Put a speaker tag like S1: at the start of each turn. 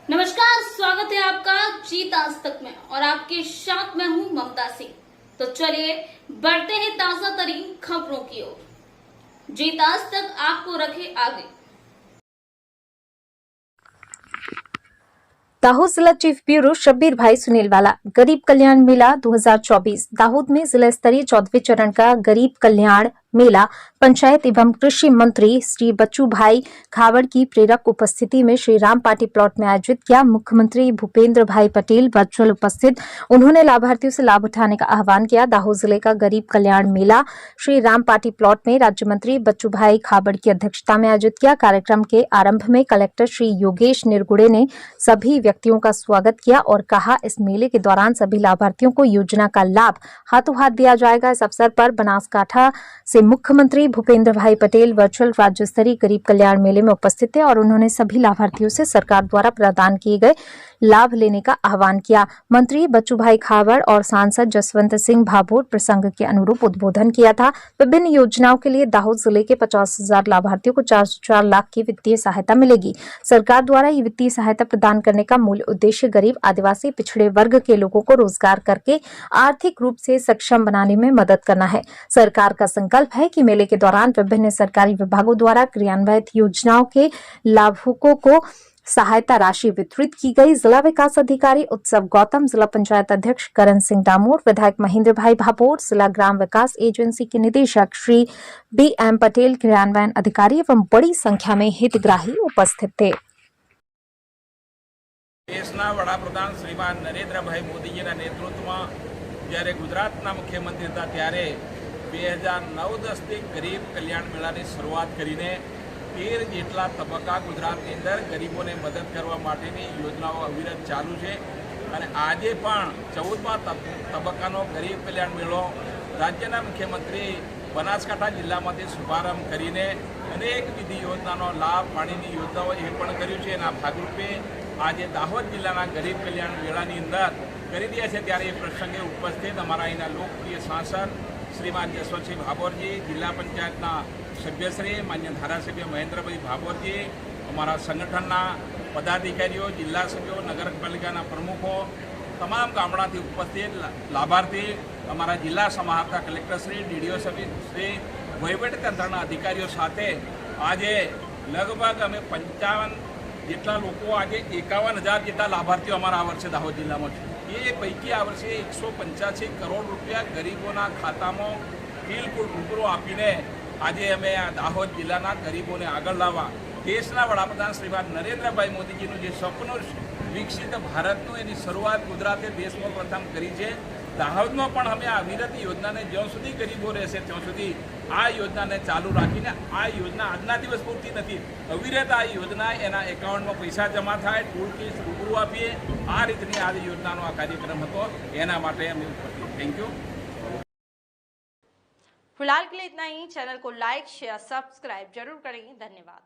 S1: नमस्कार, स्वागत है आपका जीत आज तक में और आपके साथ मैं हूं ममता सिंह। तो चलिए बढ़ते हैं ताजा तरीन खबरों की ओर। जीत आज तक आपको रखे आगे।
S2: दाहोद जिला चीफ ब्यूरो शब्बीर भाई सुनीलवाला गरीब कल्याण मेला 2024 दाहोद में जिला स्तरीय 14वें चरण का गरीब कल्याण मेला पंचायत एवं कृषि मंत्री श्री बच्चू भाई खावड़ की प्रेरक उपस्थिति में श्री राम पार्टी प्लॉट में आयोजित किया। मुख्यमंत्री भूपेंद्र भाई पटेल वर्चुअल उपस्थित, उन्होंने लाभार्थियों से लाभ उठाने का आह्वान किया। दाहोद जिले का गरीब कल्याण मेला श्री राम पार्टी प्लॉट में राज्य मंत्री बच्चू भाई खाबड़ की अध्यक्षता में आयोजित किया। कार्यक्रम के आरंभ में कलेक्टर श्री योगेश निरगुड़े ने सभी व्यक्तियों का स्वागत किया और कहा, इस मेले के दौरान सभी लाभार्थियों को योजना का लाभ हाथों हाथ दिया जाएगा। इस अवसर पर बनासकांठा से मुख्यमंत्री भूपेंद्र भाई पटेल वर्चुअल राज्य स्तरीय गरीब कल्याण मेले में उपस्थित थे और उन्होंने सभी लाभार्थियों से सरकार द्वारा प्रदान किए गए लाभ लेने का आह्वान किया। मंत्री बच्चू भाई खाबड़ और सांसद जसवंत सिंह भाभोर प्रसंग के अनुरूप उद्बोधन किया था। विभिन्न योजनाओं के लिए दाहोद जिले के 50,000 लाभार्थियों को 404 लाख की वित्तीय सहायता मिलेगी। सरकार द्वारा ये वित्तीय सहायता प्रदान करने का मूल उद्देश्य गरीब, आदिवासी, पिछड़े वर्ग के लोगों को रोजगार करके आर्थिक रूप से सक्षम बनाने में मदद करना है। सरकार का संकल्प है कि मेले के दौरान विभिन्न सरकारी विभागों द्वारा क्रियान्वित योजनाओं के लाभुकों को सहायता राशि वितरित की गई। जिला विकास अधिकारी उत्सव गौतम, जिला पंचायत अध्यक्ष करण सिंह डामोर, विधायक महेंद्र भाई भाभोर, जिला ग्राम विकास एजेंसी के निदेशक श्री BM पटेल, क्रियान्वयन अधिकारी एवं बड़ी संख्या में हितग्राही उपस्थित थे।
S3: देशना वडाप्रधान श्रीमान नरेंद्रभाई मोदीजीના નેતૃત્વમાં જ્યારે ગુજરાતના મુખ્યમંત્રી હતા ત્યારે 2009-10 થી ગરીબ કલ્યાણ મેળાની શરૂઆત કરીને 13 જેટલા તબક્કા ગુજરાતની અંદર ગરીબોને મદદ કરવા માટેની યોજનાઓ અવિરત ચાલુ છે અને આજે પણ 14મા તબક્કાનો ગરીબ કલ્યાણ મેળો રાજ્યના મુખ્યમંત્રી બનાસકાંઠા જિલ્લામાંથી શુભારંભ કરીને અનેકવિધ યોજનાનો લાભ પાણીની યોજનાઓ એ પણ કર્યું છે. એના ભાગરૂપે આજે દાહોદ જિલ્લાના ગરીબ કલ્યાણ મેળાની અંદર કરી રહ્યા છે ત્યારે એ પ્રસંગે ઉપસ્થિત અમારા અહીંના લોકપ્રિય સાંસદ શ્રીમાન જસવંતસિંહ ભાભોરજી, જિલ્લા પંચાયતના સભ્યશ્રી માન્ય ધારાસભ્ય મહેન્દ્રભાઈ ભાભોરજી, અમારા સંગઠનના પદાધિકારીઓ, જિલ્લા સભ્યો, નગરપાલિકાના પ્રમુખો, તમામ ગામડાથી ઉપસ્થિત લાભાર્થી, અમારા જિલ્લા સમાહર્તા કલેક્ટરશ્રી, DDO શ્રી, વહીવટીતંત્રના અધિકારીઓ સાથે આજે લગભગ અમે 55 જેટલા લોકો આજે 51,000 જેટલા લાભાર્થીઓ અમારા આ વર્ષે દાહોદ જિલ્લામાં છે. એ પૈકી આ વર્ષે 185 કરોડ રૂપિયા ગરીબોના ખાતામાં બિલકુલ રૂબરૂ આપીને આજે અમે આ દાહોદ જિલ્લાના ગરીબોને આગળ લાવવા દેશના વડાપ્રધાન શ્રીમાન નરેન્દ્રભાઈ મોદીજીનું જે સપનું વિકસિત ભારતનું એની શરૂઆત ગુજરાતે દેશમાં પ્રથમ કરી છે. દાહોદમાં પણ અમે આ અવિરત યોજનાને જ્યાં સુધી ગરીબો રહેશે ત્યાં સુધી આ યોજનાને ચાલુ રાખીને આ યોજના આજના દિવસ પૂરતી નથી, અવિરત આ યોજના એના એકાઉન્ટમાં પૈસા જમા થાય, ટૂલ કેસ રૂબરૂ આપીએ, આ રીતની આ યોજનાનો આ કાર્યક્રમ હતો. એના માટે અમે ઉપસ્થિત. Thank you.
S4: फिलहाल के लिए इतना ही। चैनल को लाइक, शेयर, सब्सक्राइब जरूर करें। धन्यवाद।